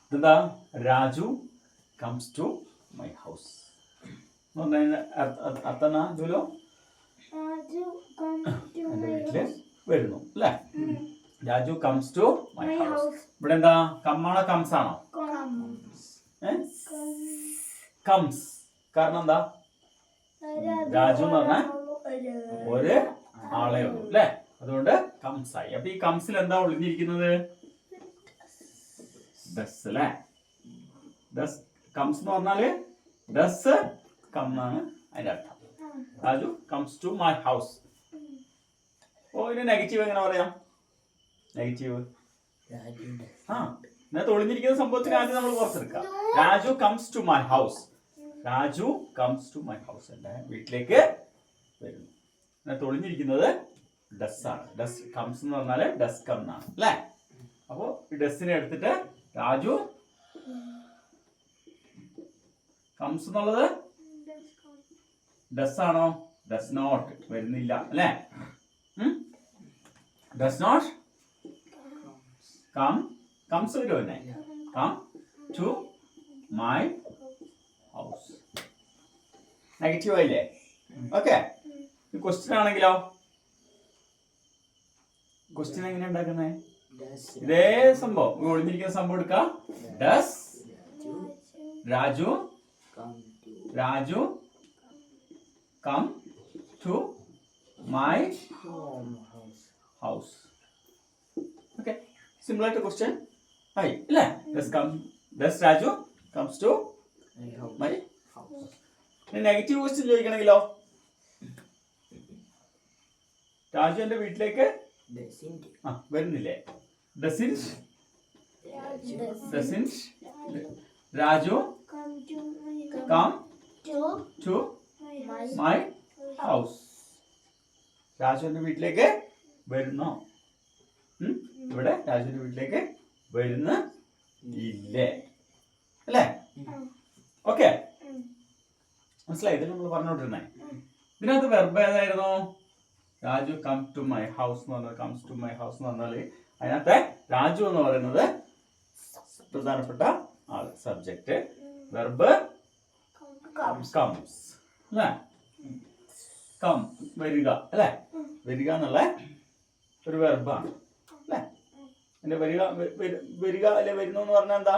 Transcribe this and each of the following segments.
ഇതെന്താ? Raju comes to my house അത്തന ജൂലോ എൻ്റെ വീട്ടില് വരുന്നു അല്ലേ? Raju comes to my house. ഇവിടെ എന്താ? കമ്മാണോ കംസ് ആണോ? കംസ്. കാരണം എന്താ? രാജു എന്ന് പറഞ്ഞാൽ ഒരു ആളെ ഉള്ളൂ അല്ലേ? അതുകൊണ്ട് കംസ് ആയി. അപ്പൊ ഈ കംസിൽ എന്താ ഒളിഞ്ഞിരിക്കുന്നത്? ഡസ് അല്ലേ? ഡസ് കംസ് എന്ന് പറഞ്ഞാല് ഡസ് കം എന്നാണ് അതിന്റെ അർത്ഥം. Raju comes to my house. ഓ ഇതിന് നെഗറ്റീവ് എങ്ങനെ പറയാം? നെഗറ്റീവ് ഇതിനകത്ത് ഒളിഞ്ഞിരിക്കുന്ന സംഭവത്തിന് ആദ്യം നമ്മൾ പുറത്തെടുക്കാം. Raju comes to my house. Raju comes to my house. എൻ്റെ വീട്ടിലേക്ക് വരുന്നു. ഇതിനകത്ത് ഒളിഞ്ഞിരിക്കുന്നത് ഡസ് ആണ്. ഡസ് കംസ് എന്ന് പറഞ്ഞാല് ഡസ് കം എന്നാണ് അല്ലേ? അപ്പോ ഈ ഡസ്സിനെ എടുത്തിട്ട് രാജു കംസ് എന്നുള്ളത് ഡസ് ആണോ? Does not. വരുന്നില്ല അല്ലേ? Does not come. കംസ് വരുമോ? തന്നെ come to my house. Negative ആയില്ലേ? ഓക്കെ. ക്വസ്റ്റ്യൻ ആണെങ്കിലോ? ക്വസ്റ്റ്യൻ എങ്ങനെ ഉണ്ടാക്കുന്നത്? ഇതേ സംഭവം ഒളിഞ്ഞിരിക്കുന്ന സംഭവം എടുക്കാം. Does Raju come to my house. Okay, simple ആയിട്ട് ക്വസ്റ്റ്യൻ ആയി അല്ലേ? Does Raju comes to my house. Negative question ചോദിക്കണമെങ്കിലോ? രാജു എന്റെ വീട്ടിലേക്ക് വരുന്നില്ലേ? Doesn't Raju come to my house. Raju എന്റെ വീട്ടിലേക്ക് വരുന്നോ? ഇവിടെ രാജുവിന്റെ വീട്ടിലേക്ക് വരുന്നില്ലേ അല്ലേ? ഓക്കെ, മനസ്സിലായി? ഇത് നമ്മൾ പറഞ്ഞോണ്ടിരുന്നേ. ഇതിനകത്ത് വെർബ് ഏതായിരുന്നു? Raju come to my house എന്ന് പറഞ്ഞാൽ കംസ് ടു മൈ ഹൗസ് എന്ന് പറഞ്ഞാല് അതിനകത്തെ രാജു എന്ന് പറയുന്നത് പ്രധാനപ്പെട്ട ആള്, സബ്ജക്റ്റ്. വെർബ് കംസ് അല്ലേ? കം വരിക അല്ലേ? വരിക എന്നുള്ള ഒരു വെർബാണ് അല്ലേ? എന്റെ വരിക അല്ലെ വരുന്നു എന്ന് പറഞ്ഞാൽ എന്താ?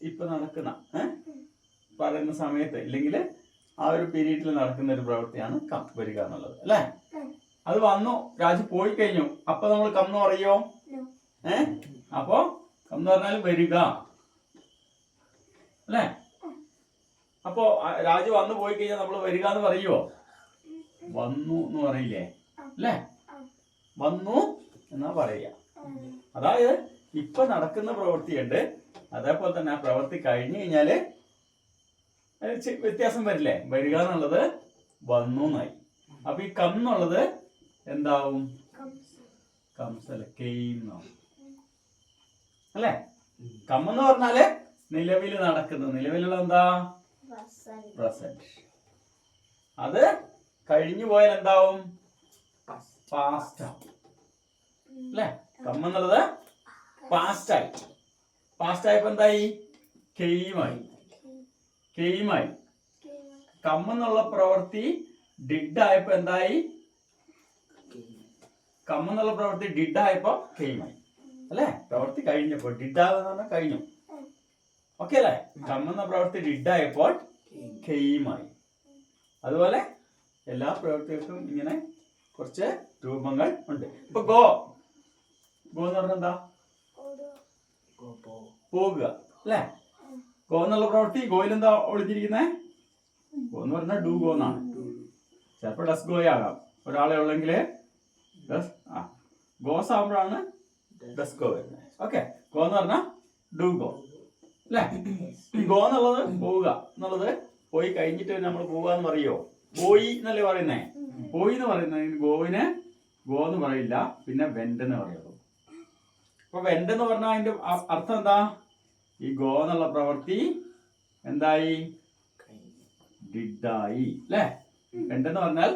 ഇപ്പൊ നടക്കുന്ന പറയുന്ന സമയത്ത് ഇല്ലെങ്കിൽ ആ ഒരു പീരീഡിൽ നടക്കുന്ന ഒരു പ്രവൃത്തിയാണ് കം വരിക എന്നുള്ളത് അല്ലേ? അത് വന്നു, രാജു പോയി കഴിഞ്ഞു, അപ്പൊ നമ്മൾ കം എന്ന് പറയോ? അപ്പൊ കം എന്ന് പറഞ്ഞാൽ വരിക അല്ലേ? അപ്പോ രാജു വന്നു പോയി കഴിഞ്ഞാൽ നമ്മൾ വരിക എന്ന് പറയുവോ? വന്നു എന്ന് പറയില്ലേ അല്ലേ? വന്നു എന്നാ പറയുക. അതായത് ഇപ്പൊ നടക്കുന്ന പ്രവൃത്തിയുണ്ട്, അതേപോലെ തന്നെ ആ പ്രവൃത്തി കഴിഞ്ഞു കഴിഞ്ഞാല് വ്യത്യാസം വരില്ലേ? വരിക എന്നുള്ളത് വന്നു എന്നായി. അപ്പൊ ഈ കം എന്നുള്ളത് എന്താവും? കംസ് അല്ലെ? കെയിം അല്ലേ? കം എന്ന് പറഞ്ഞാല് നിലവിൽ നടക്കുന്നത്, നിലവിലുള്ള എന്താ? പ്രസന്റ്. അത് കഴിഞ്ഞു പോയാൽ എന്താവും? പാസ്റ്റ് ആവും അല്ലേ? കം എന്നുള്ളത് പാസ്റ്റ് ആയി. പാസ്റ്റ് ആയപ്പോ എന്തായി? കെയിമായി. കെയിമായി. കം എന്നുള്ള പ്രവൃത്തി ഡിഡ് ആയപ്പോ എന്തായി? കം എന്നുള്ള പ്രവൃത്തി ഡിഡ് ആയപ്പോ കെയിമായി അല്ലേ? പ്രവൃത്തി കഴിഞ്ഞപ്പോൾ ഡിഡ് ആകുന്ന പറഞ്ഞാൽ കഴിഞ്ഞു. ഓക്കെ അല്ലേ? കം എന്ന പ്രവൃത്തി ഡിഡ് ആയപ്പോൾ കെയിമായി. അതുപോലെ എല്ലാ പ്രവൃത്തികൾക്കും ഇങ്ങനെ കുറച്ച് രൂപങ്ങൾ ഉണ്ട്. ഇപ്പൊ ഗോ എന്ന് പറഞ്ഞാൽ എന്താ? പോകുക അല്ലേ? ഗോ എന്നുള്ള പ്രവൃത്തി ഗോയിൽ എന്താ ഒളിഞ്ഞിരിക്കുന്നേ? ഗോ എന്ന് പറഞ്ഞാൽ ഡു ഗോ എന്നാണ്. ചിലപ്പോ ഡസ് ഗോ ആകാം. ഒരാളെ ഉള്ളെങ്കിൽ ഗോസ് ആകുമ്പോഴാണ് ഡസ് ഗോ വരുന്നത്. ഓക്കെ, ഗോ എന്ന് പറഞ്ഞാൽ ഡു ഗോ അല്ലേ? ഈ ഗോ എന്നുള്ളത് പോവുക എന്നുള്ളത് പോയി കഴിഞ്ഞിട്ട് നമ്മൾ പോവുക എന്ന് പറയോ? പോയി എന്നല്ലേ പറയുന്നേ? പോയി എന്ന് പറയുന്നത് ഗോവിന് ഗോ എന്ന് പറയില്ല, പിന്നെ വെന്റ് എന്ന് പറയുള്ളൂ. അപ്പൊ വെന്റ് എന്ന് പറഞ്ഞാൽ അതിന്റെ അർത്ഥം എന്താ? ഈ ഗോ എന്നുള്ള പ്രവൃത്തി എന്തായി? ഡിഡായി അല്ലേ? വെന്റ് എന്ന് പറഞ്ഞാൽ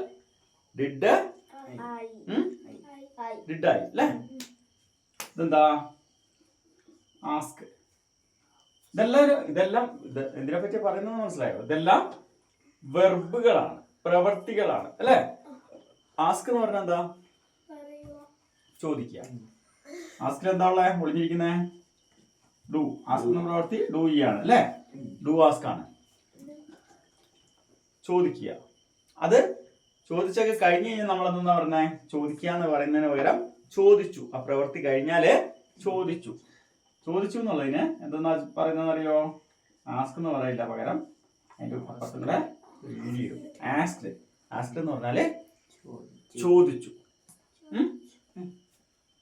ഡിഡ് ഡിഡായി അല്ലേ? ഇതെന്താ? ആസ്ക്. ഇതെല്ലാം എന്തിനെ പറ്റി പറയുന്നത് മനസ്സിലായോ? ഇതെല്ലാം വെർബുകളാണ്, പ്രവർത്തികളാണ് അല്ലേ? ആസ്ക് എന്ന് പറഞ്ഞാൽ എന്താ? ചോദിക്കുക. ആസ്കിൽ എന്താ ഉള്ളത്? ഒളിഞ്ഞിരിക്കുന്നേ ഡു. ആസ്ക് എന്ന പ്രവർത്തി ഡു ആണ് അല്ലേ? ഡു ആസ്ക് ആണ്. ചോദിക്കുക. അത് ചോദിച്ചൊക്കെ കഴിഞ്ഞ് കഴിഞ്ഞാൽ നമ്മൾ എന്താ പറഞ്ഞേ? ചോദിക്കുക എന്ന് പറയുന്നതിന് പകരം ചോദിച്ചു. ആ പ്രവൃത്തി കഴിഞ്ഞാല് ചോദിച്ചു. ചോദിച്ചു എന്നുള്ളതിന് എന്തെന്നാ പറയുന്നതെന്ന് അറിയോ? ആസ്ക് എന്ന് പറയില്ല, പകരം അതിന്റെ അപ്പുറത്തും കൂടെ ആസ്ക്ഡ്. ആസ്ക്ഡ് എന്ന് പറഞ്ഞാല് ചോദിച്ചു.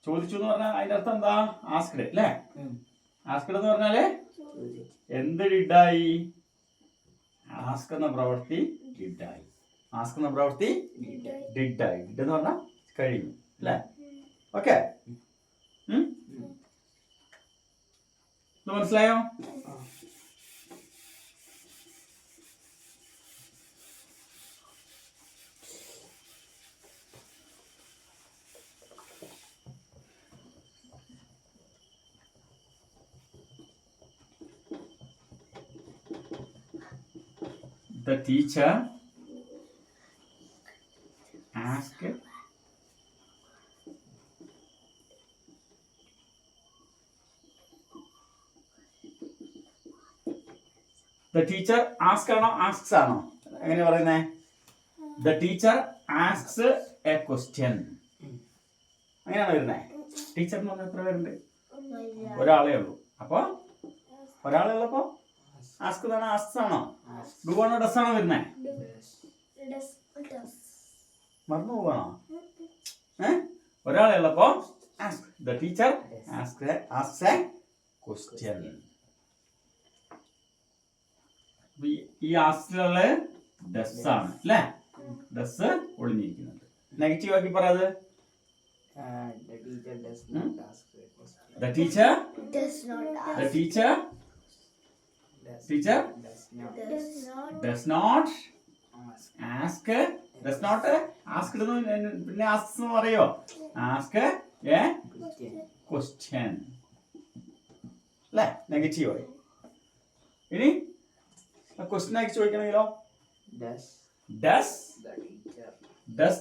ചോദിച്ചു എന്ന് പറഞ്ഞാൽ അതിന്റെ അർത്ഥം എന്താ? ആസ്ക്ഡ് അല്ലേ? ആസ്ക്ഡ് എന്ന് പറഞ്ഞാല് എന്ത് ഡിഡായി? ആസ്ക് എന്ന പ്രവൃത്തി ഡിഡായി. ആസ്ക് എന്ന പ്രവൃത്തി ഡിഡായി. ഡിഡ് എന്ന് പറഞ്ഞാൽ കഴിഞ്ഞു അല്ലേ? ഓക്കെ, മനസ്സിലായോ? The teacher asked the teacher ask ആണോ asks ആണോ? എങ്ങനെ പറയുന്നേ? The teacher asks a question. അങ്ങനെയാണോ വരുന്നേ? ടീച്ചർ എന്ന് പറഞ്ഞാൽ എത്ര പേരുണ്ട്? ഒരാളേ ഉള്ളൂ. അപ്പൊ ഒരാളെ ഉള്ളപ്പോ ആസ്ക് ആണോ ആസ്ക്സ് ആണോ? ഡു ആണോ ഡസ് ആണോ വരുന്നേ? മറന്നു പോവാണോ? ഒരാളെ ഉള്ളപ്പോ ask. The teacher asks a question. ഈ ആസ്കിലുള്ള ഡസ് ആണ് അല്ലേ? ഡസ് ഒളിഞ്ഞിരിക്കുന്നത്. നെഗറ്റീവ് ആക്കി പറയാത്. The teacher does not ask. പിന്നെ ആസ്ക് എന്ന് പറയോ? ആസ്ക് എ ക്വസ്റ്റ്യൻ അല്ലേ? നെഗറ്റീവ് ആയി. ഇനി ക്വസ്റ്റ്യൻ ആക്കി ചോദിക്കണമെങ്കിലോ? Does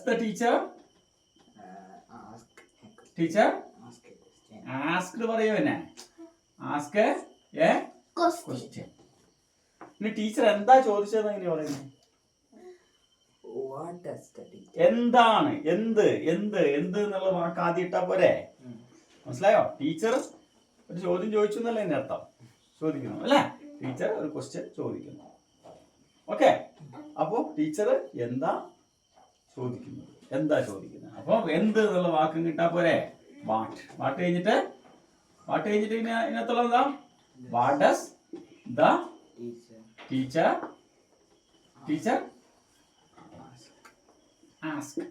the teacher asked പറയോ? പിന്നെ ആസ്ക് എ ക്വസ്റ്റ്യൻ. ഇനി ടീച്ചർ എന്താ ചോദിച്ചതെന്ന് എങ്ങനെയാ പറയുന്നത്? എന്താണ്? എന്ത് എന്നുള്ള വാക്ക് ആദ്യം ഇട്ടാ പോരെ? മനസ്സിലായോ? ടീച്ചർ ഒരു ചോദ്യം ചോദിച്ചു എന്നല്ലേ എന്റെ അർത്ഥം? ചോദിക്കുന്നു അല്ലേ? ടീച്ചർ ഒരു ക്വസ്റ്റ്യൻ ചോദിക്കുന്നു. ഓക്കെ, അപ്പോ ടീച്ചർ എന്താ ചോദിക്കുന്നത്? അപ്പൊ എന്ത് എന്നുള്ള വാക്കും കിട്ടാ പോരെ? വാട്ട് കഴിഞ്ഞിട്ട് ഇതിനകത്തുള്ള എന്താ? What does the teacher ask.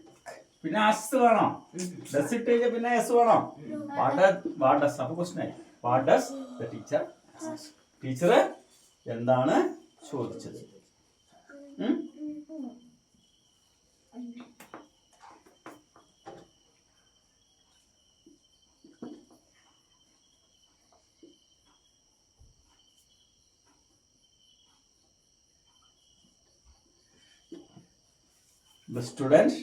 പിന്നെ ആസ്ക് വേണോ? ഡസ് ഇട്ട് കഴിഞ്ഞാൽ പിന്നെ എസ് വേണോ? What does. അപ്പൊ ക്വസ്റ്റ്യൻ ആയി. What does the teacher ask. Teacher എന്താണ് ചോദിച്ചത്? The student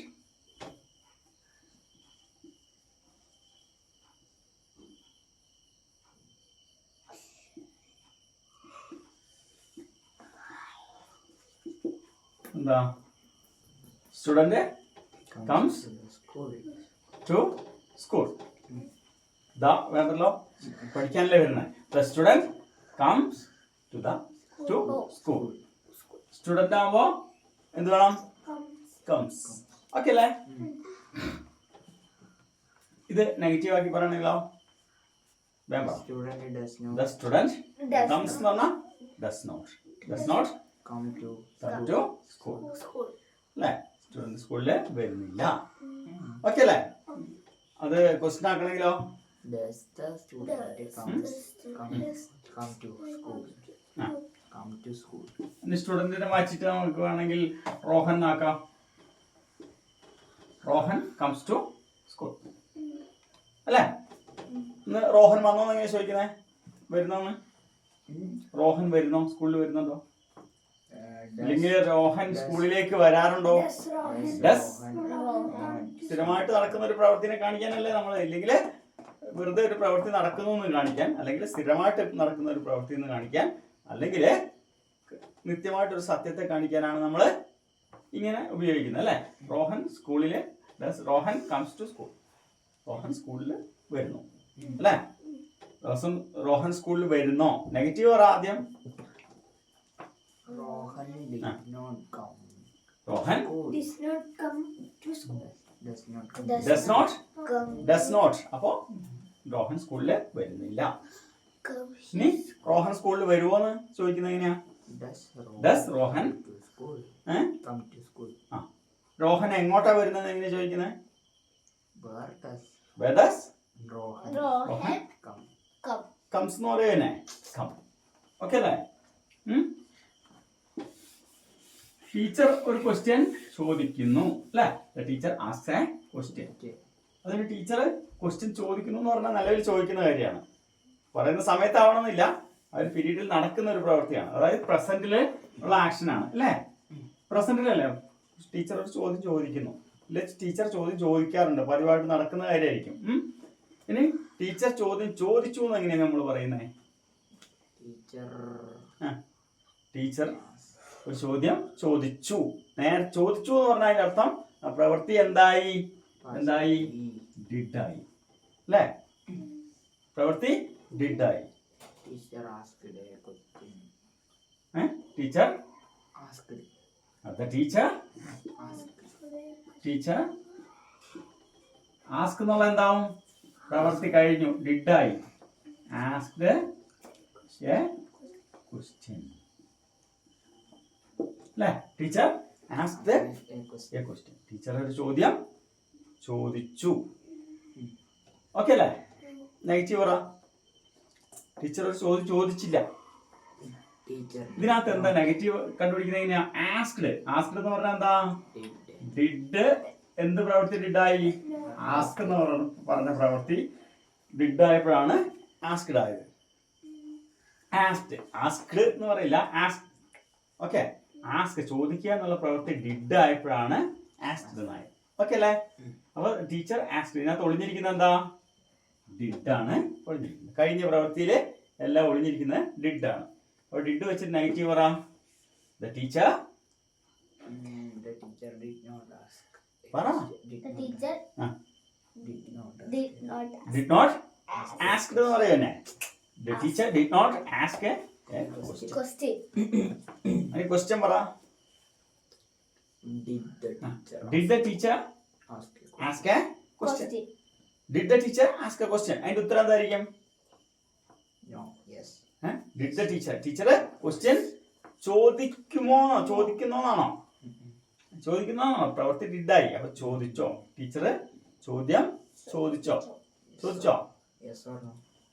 എന്താ? Student comes to school. വേണ്ടല്ലോ, പഠിക്കാനല്ലേ വരുന്നത്. The student comes to school. Student ആവുമ്പോ എന്ത് വേണം? comes. ഓക്കെ അല്ലേ? ഇത് നെഗറ്റീവ് ആക്കി പറയണെങ്കിലോ? The student comes എന്ന് പറഞ്ഞാൽ does not come to school അല്ലേ? സ്റ്റുഡന്റ് സ്കൂളിൽ വരുന്നില്ല. ഓക്കെ അല്ലേ? അത് ക്വസ്റ്റ്യൻ ആക്കണെങ്കിലോ? സ്റ്റുഡന്റിനെ മാറ്റിട്ട് നമുക്ക് വേണമെങ്കിൽ റോഹൻ ആക്കാം. റോഹൻ കംസ് ടു സ്കൂൾ അല്ലേ? ഇന്ന് റോഹൻ വന്നോ എങ്ങനെ ചോദിക്കുന്നേ? വരുന്നോന്ന്? റോഹൻ വരുന്നോ? സ്കൂളിൽ വരുന്നുണ്ടോ? അല്ലെങ്കിൽ റോഹൻ സ്കൂളിലേക്ക് വരാറുണ്ടോ? ഡസ്. സ്ഥിരമായിട്ട് നടക്കുന്ന ഒരു പ്രവൃത്തിനെ കാണിക്കാനല്ലേ നമ്മൾ, ഇല്ലെങ്കിൽ വെറുതെ ഒരു പ്രവൃത്തി നടക്കുന്നു എന്ന് കാണിക്കാൻ, അല്ലെങ്കിൽ സ്ഥിരമായിട്ട് നടക്കുന്ന ഒരു പ്രവൃത്തി എന്ന് കാണിക്കാൻ, അല്ലെങ്കിൽ നിത്യമായിട്ടൊരു സത്യത്തെ കാണിക്കാനാണ് നമ്മൾ ഇങ്ങനെ ഉപയോഗിക്കുന്നത് അല്ലേ? റോഹൻ സ്കൂളിലെ, Rohan comes to school. Rohan സ്കൂളിൽ വരുന്നു അല്ലേ? റോഹൻ സ്കൂളിൽ വരുന്നോ? നെഗറ്റീവ് പറ ആദ്യം. Rohan does not. അപ്പോ റോഹൻ സ്കൂളിൽ വരുന്നില്ല. ഇനി റോഹൻ സ്കൂളിൽ വരുമോന്ന് ചോദിക്കുന്നത് എങ്ങനെയാ? ഡസ് റോഹൻ. റോഹൻ എങ്ങോട്ടാ വരുന്നത് എങ്ങനെ ചോദിക്കുന്നത്? കംസ് എന്ന് പറയുന്നേ. കം. ഓക്കെ അല്ലേ? ടീച്ചർ ഒരു ക്വസ്റ്റ്യൻ ചോദിക്കുന്നു അല്ലേ? Teacher asks A question. അതിന് ടീച്ചർ ക്വസ്റ്റ്യൻ ചോദിക്കുന്നു എന്ന് പറഞ്ഞാൽ നിലവിൽ ചോദിക്കുന്ന കാര്യമാണ്. പറയുന്ന സമയത്താവണമെന്നില്ല, ആ ഒരു പീരീഡിൽ നടക്കുന്ന ഒരു പ്രവൃത്തിയാണ്. അതായത് പ്രസന്റിൽ ഉള്ള ആക്ഷനാണ് അല്ലേ? പ്രസന്റിലല്ലേ ടീച്ചർ ഒരു ചോദ്യം ചോദിക്കുന്നു. അല്ലെ ടീച്ചർ ചോദ്യം ചോദിക്കാറുണ്ട്, പതിവായിട്ട് നടക്കുന്ന കാര്യമായിരിക്കും. ഇനി ടീച്ചർ ചോദ്യം ചോദിച്ചു എന്ന് എങ്ങനെയാണ് നമ്മൾ പറയുന്നത്? ടീച്ചർ ഒരു ചോദ്യം ചോദിച്ചു. നേരെ ചോദിച്ചു എന്ന് പറഞ്ഞാൽ അതിന്റെ അർത്ഥം ആ പ്രവൃത്തി എന്തായി? ഡിഡായി അല്ലേ? പ്രവൃത്തി ഡിഡായി. ടീച്ചർ ആസ്ക് എന്നുള്ള എന്താവും? പ്രവൃത്തി കഴിഞ്ഞു, ഡിഡായി. ആസ്ക്ഡ് എ ക്വസ്റ്റ്യൻ അല്ലേ? Teacher asked A question. Teacher ഒരു ചോദ്യം ചോദിച്ചു. ഓക്കെ അല്ലേ? നെഗറ്റീവ് പറ. ടീച്ചർ ഒരു ചോദ്യം ചോദിച്ചില്ല. ഇതിനകത്ത് എന്താ നെഗറ്റീവ് കണ്ടുപിടിക്കുന്നത് എങ്ങനെയാ? ആസ്ക്ഡ് എന്ന് പറഞ്ഞാൽ എന്താ? ഡിഡ്. എന്ത് പ്രവൃത്തി ഡിഡായി? ആസ്ക് എന്ന് പറഞ്ഞ പ്രവൃത്തി ഡിഡായപ്പോഴാണ് ആസ്ക്ഡ് ആയത്. ആസ്ക്ഡ് എന്ന് പറയില്ല, ആസ്ക്. ഓക്കെ, ആസ്ക് ചോദിക്കുക എന്നുള്ള പ്രവൃത്തി ഡിഡ് ആയപ്പോഴാണ് ആസ്ക്ഡ് എന്നായത്. ഓക്കെ അല്ലേ? അപ്പൊ ടീച്ചർ ആസ്ക്ഡ്. ഇതിനകത്ത് ഒളിഞ്ഞിരിക്കുന്നത് എന്താ? ഡിഡാണ് ഒളിഞ്ഞിരിക്കുന്നത്. കഴിഞ്ഞ പ്രവൃത്തിയില് എല്ലാം ഒളിഞ്ഞിരിക്കുന്നത് ഡിഡാണ്. അപ്പൊ ഡിഡ് വെച്ചിട്ട് നെഗറ്റീവ് പറ. ദ ടീച്ചർ പറ. Did not ask എന്ന് പറയുന്നേ. The teacher did not ask a question. any question പറ. Did the teacher ask a question? Did the teacher ask a question? അതിന്റെ ഉത്തരം എന്തായിരിക്കും? No. Yes. Did the teacher question ചോദിക്കുന്നോന്നാണോ? പ്രവൃത്തി ഡിഡായി. അപ്പൊ ചോദിച്ചോ? ടീച്ചർ ചോദ്യം ചോദിച്ചോ?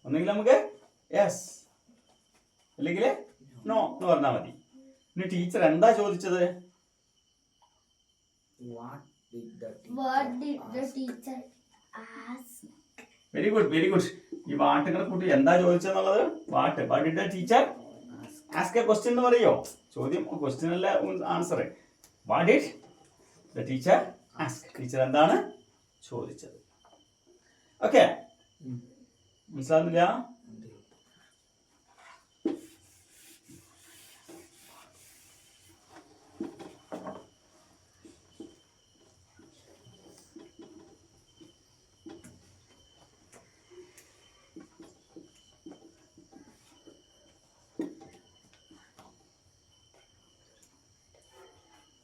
ഒന്നെങ്കിൽ നമുക്ക് യെസ് അല്ലെങ്കിൽ നോ എന്ന് പറഞ്ഞാൽ മതി. ഇനി ടീച്ചർ എന്താ ചോദിച്ചത്? Very good. ഈ വാട്ടുകളെ കൂട്ടി എന്താ ചോദിച്ചെന്നുള്ളത് what did the teacher ask a question എന്ന് പറയോ? ചോദ്യം ക്വസ്റ്റ്യൻ അല്ല answer. What did the teacher ask? Teacher എന്താണ് ചോദിച്ചത്? ഓക്കെ, മനസ്സിലാകുന്നില്ല?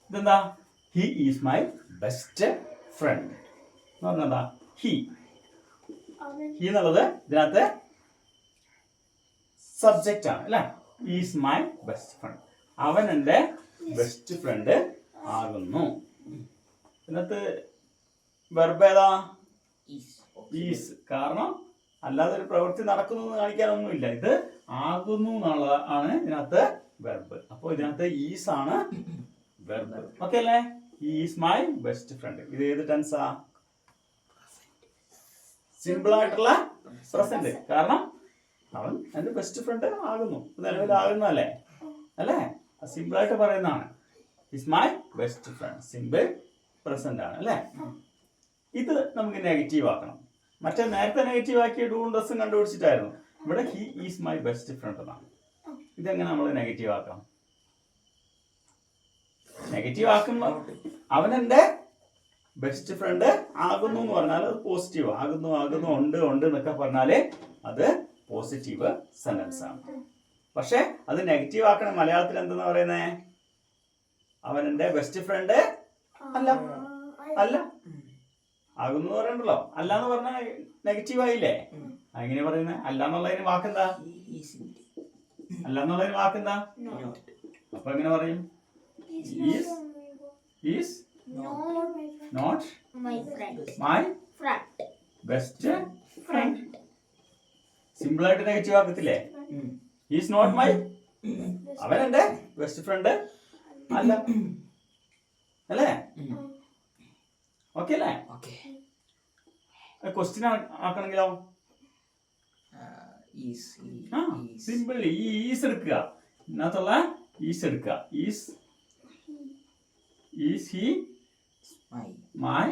ഇതെന്താ? He is my best friend എന്ന് പറഞ്ഞെന്താ? ഹി എന്നുള്ളത് ഇതിനകത്ത് സബ്ജക്റ്റ് ആണ് അല്ലെ? Is my best friend. അവൻ എൻ്റെ ബെസ്റ്റ് ഫ്രണ്ട് ആകുന്നു. ഇതിനകത്ത് വെർബ് ഏതാ? ഈസ്. കാരണം അല്ലാതെ ഒരു പ്രവൃത്തി നടക്കുന്നു എന്ന് കാണിക്കാനൊന്നുമില്ല. ഇത് ആകുന്നു എന്നുള്ളത് ആണ് ഇതിനകത്ത് വെർബ്. അപ്പോൾ ഇതിനകത്ത് ഈസ് ആണ് വെർബ്. ഓക്കെ അല്ലേ? Is my best front. ഇത് ഏത് ടെൻസാ? സിമ്പിൾ ആയിട്ടുള്ള പ്രസന്റ്. കാരണം അവൻ എൻ്റെ ബെസ്റ്റ് ഫ്രണ്ട് ആകുന്നു. നിലവിലാകുന്നല്ലേ അല്ലേ? സിമ്പിളായിട്ട് പറയുന്നതാണ്. Is my best friend. Simple present ആണ് അല്ലേ? ഇത് നമുക്ക് നെഗറ്റീവ് ആക്കണം. മറ്റേ നേരത്തെ നെഗറ്റീവ് ആക്കിയ ഡൂവും ഡസും കണ്ടുപിടിച്ചിട്ടായിരുന്നു. ഇവിടെ he is my best front എന്നാണ്. ഇതെങ്ങനെ നമ്മൾ നെഗറ്റീവ് ആക്കാം? നെഗറ്റീവ് ആക്കുമ്പോൾ അവൻ എൻ്റെ ബെസ്റ്റ് ഫ്രണ്ട് ആകുന്നു എന്ന് പറഞ്ഞാൽ അത് പോസിറ്റീവ്. ആകുന്നു ആകുന്നു ഉണ്ട് ഉണ്ട് എന്നൊക്കെ പറഞ്ഞാല് അത് പോസിറ്റീവ് സെന്റൻസ് ആണ്. പക്ഷെ അത് നെഗറ്റീവ് ആക്കണം. മലയാളത്തിൽ എന്തെന്ന് പറയുന്നേ? അവൻ എൻ്റെ ബെസ്റ്റ് ഫ്രണ്ട് അല്ല. അല്ല ആകുന്നു പറയണ്ടല്ലോ. അല്ല എന്ന് പറഞ്ഞാൽ നെഗറ്റീവ് ആയില്ലേ? എങ്ങനെ പറയുന്നത്? അല്ല എന്നുള്ളതിന് വാക്കെന്താ? അല്ല എന്നുള്ളതിന് വാക്കെന്താ? അപ്പൊ എങ്ങനെ പറയും? Is not my best friend. Simple ആയിട്ട് നെഗറ്റീവ് ആക്കത്തില്ലേ? ഈസ് നോട്ട് മൈ, അവൻ എൻ്റെ ബെസ്റ്റ് ഫ്രണ്ട് അല്ല അല്ലേ? ഓക്കെ അല്ലേ? ക്വസ്റ്റ്യൻ ആക്കണമെങ്കിലോ സിമ്പിൾ ഈസ് എടുക്കുക. ഇതിനകത്തുള്ള ഈസ് എടുക്കുക. Is he my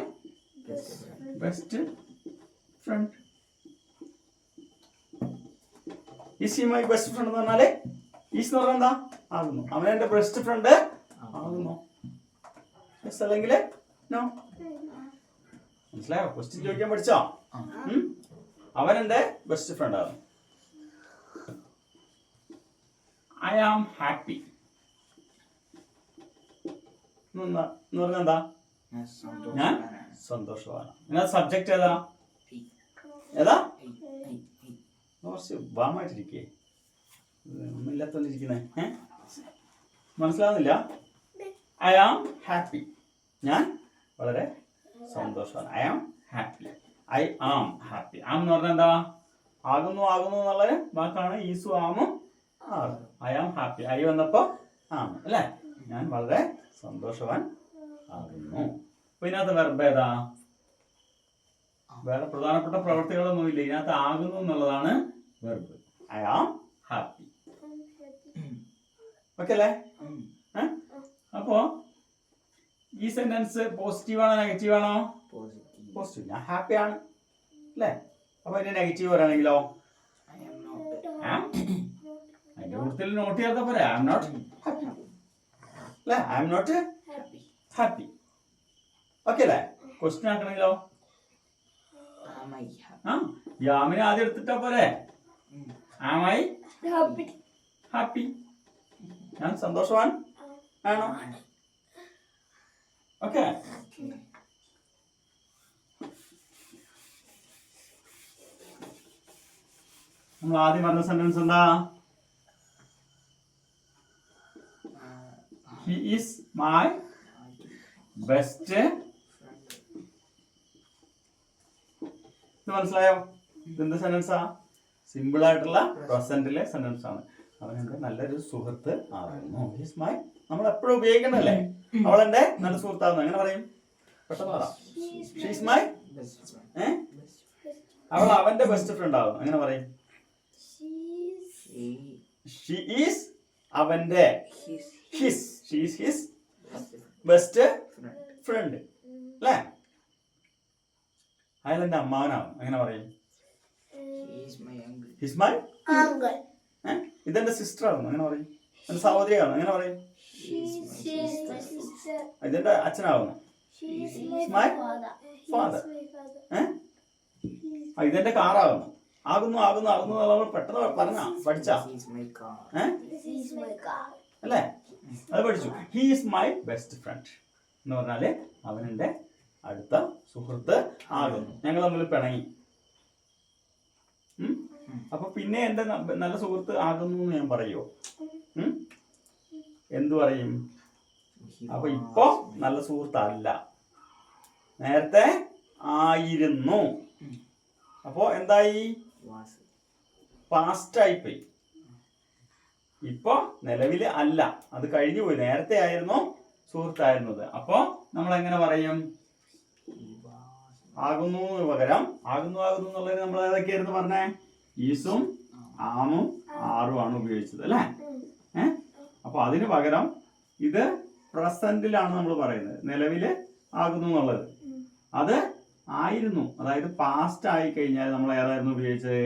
best friend. Is he my best friend എന്ന് പറഞ്ഞാല് ഈസ് എന്ന് പറഞ്ഞാൽ എന്താ? ആകുന്നു. അവൻ എൻ്റെ ബെസ്റ്റ് ഫ്രണ്ട് ആകുന്നു. യെസ് അല്ലെങ്കിൽ നോ. മനസ്സിലായോ? ക്വസ്റ്റ്യൻ ചോദിക്കാൻ പഠിച്ചോ? അവൻ എൻ്റെ ബെസ്റ്റ് ഫ്രണ്ട് ആകുന്നു. ഐ ആം ഹാപ്പി എന്ന് പറഞ്ഞാൽ എന്താ? ഞാൻ സന്തോഷവാനാണ്. ഇതിനകത്ത് സബ്ജക്റ്റ് ഏതാ? ഏതാ? കുറച്ച് വാമായിട്ടിരിക്കേ, ഒന്നുമില്ലാത്തോണ്ടിരിക്കുന്നേ. മനസ്സിലാവുന്നില്ല? I am happy. ഞാൻ വളരെ സന്തോഷമാണ്. I am happy. I am happy. Am എന്ന് പറഞ്ഞാൽ എന്താ? ആകുന്നു ആകുന്നു എന്നുള്ള വാക്കാണ് ഈസു ആമും ആകും. I am happy. ഐ വന്നപ്പോ ആം അല്ലേ? ഞാൻ വളരെ സന്തോഷവാൻ ആകുന്നു. അപ്പൊ ഇതിനകത്ത് വെർബ് ഏതാ? വേറെ പ്രധാനപ്പെട്ട പ്രവൃത്തികളൊന്നും ഇല്ല. ഇതിനകത്ത് ആകുന്നു എന്നുള്ളതാണ് verb. I am happy. Okay അല്ലേ? അപ്പോ ഈ സെന്റൻസ് പോസിറ്റീവ് ആണോ നെഗറ്റീവ് ആണോ? പോസിറ്റീവ്. ഞാൻ ഹാപ്പി ആണ് അല്ലേ? അപ്പൊ അതിന്റെ നെഗറ്റീവ് പറയുകയാണെങ്കിലോ? അതിന്റെ കൂടുതൽ നോട്ട് ചെയ്താൽ പോരെ. ഐ എം നോട്ട് ഹാപ്പി അല്ലേ? I am not happy. Okay അല്ലേ? ക്വസ്റ്റ്യൻ ആക്കണമെങ്കിലോ? യാമിനെ ആദ്യം എടുത്തിട്ടാ പോരെ. Am I happy. ഞാൻ സന്തോഷവാൻ ആണോ? ഓക്കെ. നമ്മൾ ആദ്യം പറഞ്ഞ സെന്റൻസ് എന്താ? He is my best. ഇത് മനസ്സിലായോ? ഇതെന്ത് സെന്റൻസാ? സിമ്പിൾ ആയിട്ടുള്ള പ്രസന്റിലെ സെന്റൻസ് ആണ്. അവൻ എന്റെ നല്ലൊരു സുഹൃത്ത് ആകുന്നു. ഹിസ് മൈ നമ്മൾ എപ്പോഴും ഉപയോഗിക്കണല്ലേ? അവൾ എന്റെ നല്ല സുഹൃത്താകുന്നു. എങ്ങനെ പറയും? പെട്ടെന്ന് പറ. ഷീസ് മൈ, അവൾ അവന്റെ ബെസ്റ്റ് ഫ്രണ്ട് ആകുന്നു. എങ്ങനെ പറയും? ഷീ ഈസ് അവന്റെ, his, she is his best front അല്ലേ? അയാൾ എന്റെ അമ്മാവനാകും. എങ്ങനെ പറയും? His my uncle. ഇതെന്റെ സിസ്റ്റർ ആകുന്നു. എങ്ങനെ പറയും? എന്റെ സഹോദരി ആകുന്നു. എങ്ങനെ പറയും? ഇതെന്റെ അച്ഛനാകുന്നു. My father. ഇതെന്റെ കാറാകുന്നു. ആകുന്നു ആകുന്നു ആകുന്നു നമ്മൾ പെട്ടെന്ന് പഠിച്ചാ അല്ലേ? അത് പഠിച്ചു. He is my best friend എന്ന് പറഞ്ഞാല് അവൻ എന്റെ അടുത്ത സുഹൃത്ത് ആകുന്നു. ഞങ്ങൾ തമ്മിൽ പിണങ്ങി. അപ്പൊ പിന്നെ എന്റെ നല്ല സുഹൃത്ത് ആകുന്നു എന്ന് ഞാൻ പറയുമോ? എന്തു പറയും? അപ്പൊ ഇപ്പൊ നല്ല സുഹൃത്തല്ല, നേരത്തെ ആയിരുന്നു. അപ്പോ എന്തായി? പാസ്റ്റ് ആയിപ്പോയി. ഇപ്പൊ നിലവില് അല്ല, അത് കഴിഞ്ഞു പോയി. നേരത്തെ ആയിരുന്നു സുഹൃത്തായിരുന്നത്. അപ്പോ നമ്മൾ എങ്ങനെ പറയും? ആകുന്നു പകരം ആകുന്നു ആകുന്നു എന്നുള്ളത് നമ്മൾ ഏതൊക്കെയായിരുന്നു പറഞ്ഞേ? ഈസും ആമും ആറും ആണ് ഉപയോഗിച്ചത് അല്ലേ? അപ്പൊ അതിന് പകരം ഇത് പ്രസന്റിലാണ് നമ്മൾ പറയുന്നത്, നിലവില് ആകുന്നു എന്നുള്ളത്. അത് ആയിരുന്നു, അതായത് പാസ്റ്റ് ആയി കഴിഞ്ഞാൽ നമ്മൾ ഏതായിരുന്നു ഉപയോഗിച്ചത്?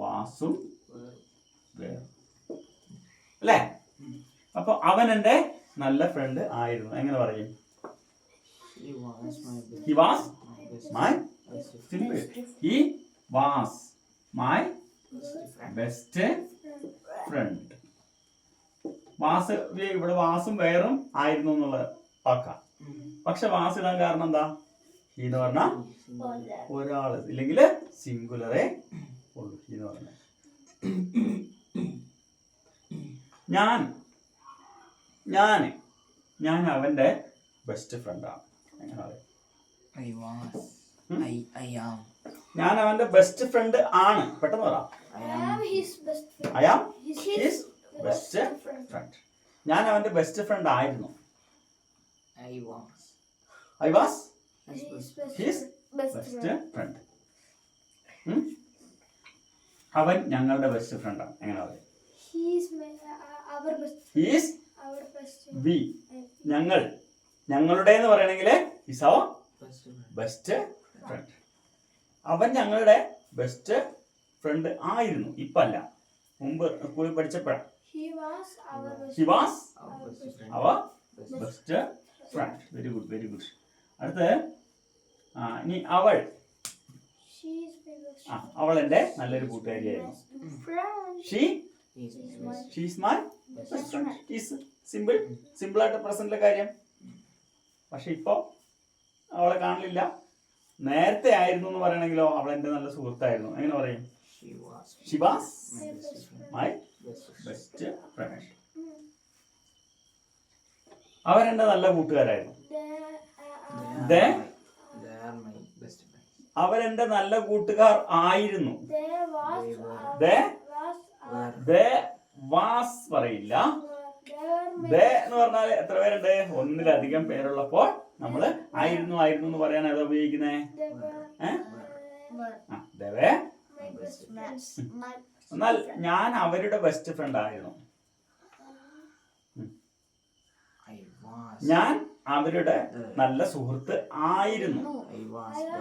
വാസും അല്ലേ? അപ്പൊ അവൻ എന്റെ നല്ല ഫ്രണ്ട് ആയിരുന്നു. എങ്ങനെ പറയും? He was my simple. He was my best friend. Was ഇവിടെ വാസും വേറും ആയിരുന്നു എന്നുള്ള വാക്കാം. പക്ഷെ വാസ് ഇടാൻ കാരണം എന്താ? ഹി എന്ന് പറഞ്ഞാൽ ഒരാള്, ഇല്ലെങ്കിൽ സിംഗുലറേ ഉള്ളൂ. ഹി എന്ന് പറഞ്ഞ ഞാൻ അവന്റെ ബെസ്റ്റ് ഫ്രണ്ടാണ്. എങ്ങനെ പറയും? ഞാൻ അവന്റെ ബെസ്റ്റ് ഫ്രണ്ട് ആണ്. പെട്ടെന്ന് പറ. I am his best friend. ഞാൻ അവന്റെ ബെസ്റ്റ് ഫ്രണ്ട് ആയിരുന്നു. I was his best friend. അവൻ ഞങ്ങളുടെ ബെസ്റ്റ് ഫ്രണ്ടാണ്. എങ്ങനെ പറയും? വി, ഞങ്ങൾ, ഞങ്ങളുടെ എന്ന് പറയണെങ്കിൽ ഈസ് അവർ ബെസ്റ്റ് ഫ്രണ്ട്. അവൻ ഞങ്ങളുടെ ബെസ്റ്റ് ഫ്രണ്ട് ആയിരുന്നു, ഇപ്പല്ല, മുമ്പ് സ്കൂളിൽ പഠിച്ചപ്പോഴാണ്. He was our best friend. Very good, very good. അടുത്ത് ഇനി അവൾ. അവൾ എന്റെ നല്ലൊരു കൂട്ടുകാരിയായിരുന്നു. She's my best friend. Is simple, simple ആയിട്ട് പ്രസന്റിലെ കാര്യം. പക്ഷെ ഇപ്പൊ അവളെ കാണില്ല. നേരത്തെ ആയിരുന്നു എന്ന് പറയണെങ്കിലോ അവൾ എന്റെ നല്ല സുഹൃത്തായിരുന്നു. എങ്ങനെ പറയും? She was my best friend. അവരെന്റെ നല്ല കൂട്ടുകാരായിരുന്നു. അവരെന്റെ നല്ല കൂട്ടുകാർ ആയിരുന്നു. വാസ് പറയില്ല. എന്ന് പറഞ്ഞാൽ എത്ര പേരുണ്ട്? ഒന്നിലധികം പേരുള്ളപ്പോൾ നമ്മള് ആയിരുന്നു ആയിരുന്നു എന്ന് പറയാൻ ഏതാ ഉപയോഗിക്കുന്നേ? എന്നാൽ ഞാൻ അവരുടെ ബെസ്റ്റ് ഫ്രണ്ട് ആയിരുന്നു. ഞാൻ അവരുടെ നല്ല സുഹൃത്ത് ആയിരുന്നു.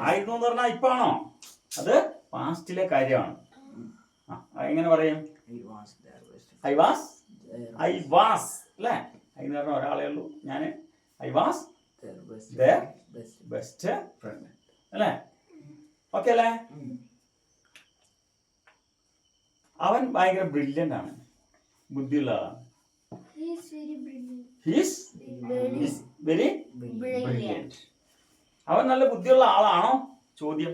ആയിരുന്നു എന്ന് പറഞ്ഞാൽ ഇപ്പാണോ? അത് പാസ്റ്റിലെ കാര്യമാണ്. എങ്ങനെ പറയും? ഐ വാസ് അല്ലേ? എന്ന് പറഞ്ഞ ഒരാളേ ഉള്ളൂ. ഞാൻ ഐ വാസ് ബെസ്റ്റ് ഫ്രണ്ട് അല്ലേ? ഓക്കെ അല്ലേ? അവൻ ഭയങ്കര ബ്രില്യന്റ് ആണ്, ബുദ്ധിയുള്ള ആളാണ്. Very brilliant. അവൻ നല്ല ബുദ്ധിയുള്ള ആളാണോ? ചോദ്യം.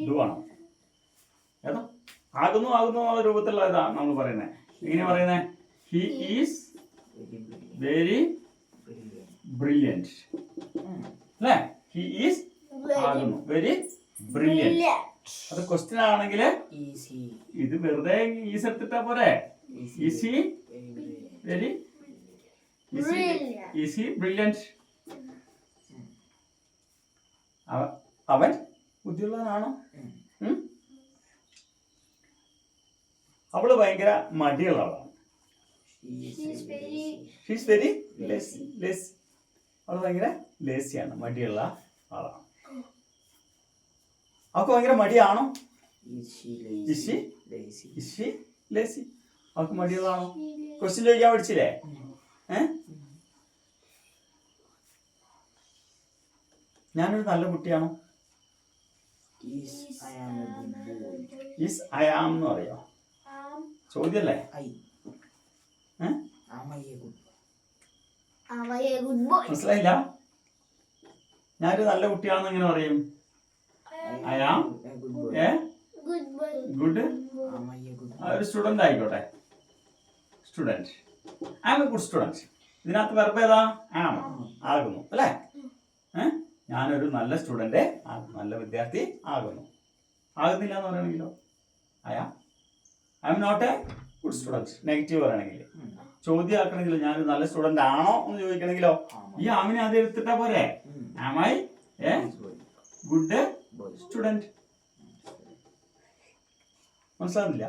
ഡു ആണോ? ഏതാ? ആകുന്നു എന്നുള്ള രൂപത്തിലുള്ള ഇതാ നമ്മൾ പറയുന്നത്. എങ്ങനെ പറയുന്നത്? ഹി ഈസ് വെരി ബ്രില്യന്റ് അല്ലേ? ഹി ഈസ് ആകുന്നു വെരി ബ്രില്യന്റ്. അത് ക്വസ്റ്റ്യൻ ആണെങ്കിൽ ഇത് വെറുതെ ഈസ് എടുത്തിട്ടാ പോരെ? Is he very is he brilliant? അവൻ ബുദ്ധിയുള്ളവനാണോ? അവള് ഭയങ്കര മടിയുള്ള ആളാണ്. She's very lazy. അവള് ഭയങ്കര ലേസിയാണ്, മടിയുള്ള ആളാണ്. അവൾക്ക് ഭയങ്കര മടിയാണോ? ലേസി. അവൾക്ക് മടിയുള്ളതാണോ? ക്വസ്റ്റ്യൻ ചോദിക്കാൻ പഠിച്ചില്ലേ? ഞാനൊരു നല്ല കുട്ടിയാണോ? ഈസ് ഐ ആം എന്ന് പറയോ? ചോദ്യല്ലേ? മനസ്സിലായില്ല? ഞാനൊരു നല്ല കുട്ടിയാണെന്ന് എങ്ങനെ പറയും? I am good. ഒരു സ്റ്റുഡന്റ് ആയിക്കോട്ടെ. Student. I am a good student. ഇതിനകത്ത് വെർബ് ഏതാ? ആം ആകുന്നു അല്ലേ? ഞാനൊരു നല്ല സ്റ്റുഡന്റ്, നല്ല വിദ്യാർത്ഥി ആകുന്നു. ആകുന്നില്ല എന്ന് പറയണമെങ്കിലോ? I am not a good student. Negative പറയണമെങ്കിൽ, ചോദ്യം ആക്കണമെങ്കിലോ, ഞാനൊരു നല്ല സ്റ്റുഡന്റ് ആണോ എന്ന് ചോദിക്കണമെങ്കിലോ ഈ ആമിനെ ആദ്യം എടുത്തിട്ടാ പോരെ? Am I a good student? മനസ്സിലാകുന്നില്ല?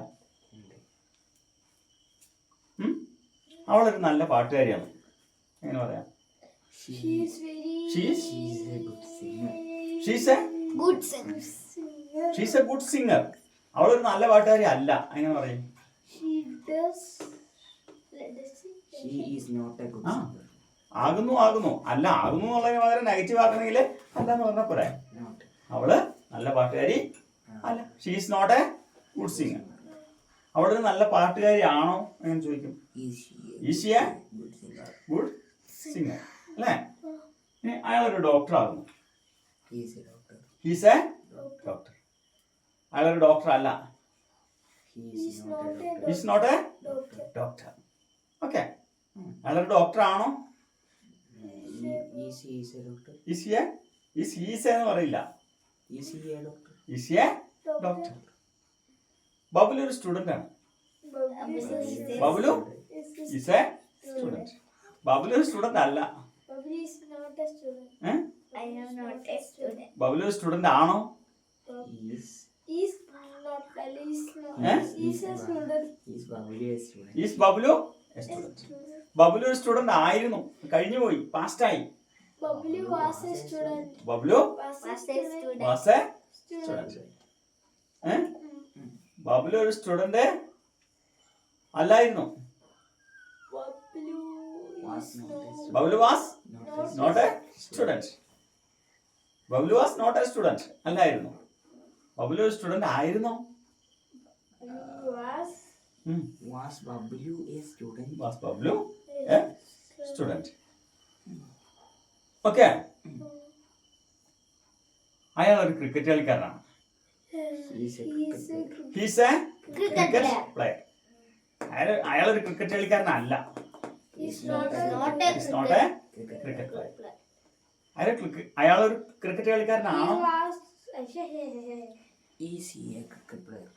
അവളൊരു നല്ല പാട്ടുകാരിയാണ്. എങ്ങനെ പറയാം? She's a good singer. അവളൊരു നല്ല പാട്ടുകാരി അല്ല. എങ്ങനെ പറയും? ആകുന്നു അല്ല, ആകുന്നു എന്നുള്ളതിന് പകരം നെഗറ്റീവ് ആക്കണമെങ്കിൽ അല്ല എന്ന് പറഞ്ഞാൽ പോരെ. അവള് നല്ല പാട്ടുകാരി അല്ല. She is not a good singer. അവളൊരു നല്ല പാട്ടുകാരി ആണോ എങ്ങനെ ചോദിക്കും? ഈസ് എ ഗുഡ് സിംഗർ അല്ലേ? ഇനി അയാളൊരു ഡോക്ടർ ആകുന്നു. He's a doctor. അയാളൊരു ഡോക്ടർ അല്ല. He's not a doctor. Okay, അയാളൊരു ഡോക്ടർ ആണോ? എന്ന് പറയില്ല. ഡോക്ടർ. ബബുലു ഒരു സ്റ്റുഡന്റ് ആണ്. Bablu is a student. Bablu ഒരു സ്റ്റുഡന്റ് അല്ല. ബബുലു ഒരു സ്റ്റുഡന്റ് ആണോ? Is Bablu a student. Bablu ഒരു സ്റ്റുഡന്റ് ആയിരുന്നു, കഴിഞ്ഞു പോയി, പാസ്റ്റായി. Bablu was a student. Bablu ഒരു സ്റ്റുഡന്റ് അല്ലായിരുന്നു. Bablu was not a student. Bablu was not a student അല്ലായിരുന്നു. ബബുലു ഒരു സ്റ്റുഡന്റ് ആയിരുന്നോ? Was Bablu a student? Was Bablu a student? Okay. അയാൾ ഒരു ക്രിക്കറ്റ് കളിക്കാരനാണ്. He's a cricket player. അയാൾ ഒരു ക്രിക്കറ്റ് കളിക്കാരനല്ല. He's not a cricket player. അയാൾ ഒരു ക്രിക്കറ്റ് കളിക്കാരനാണോ? Is he a cricket player?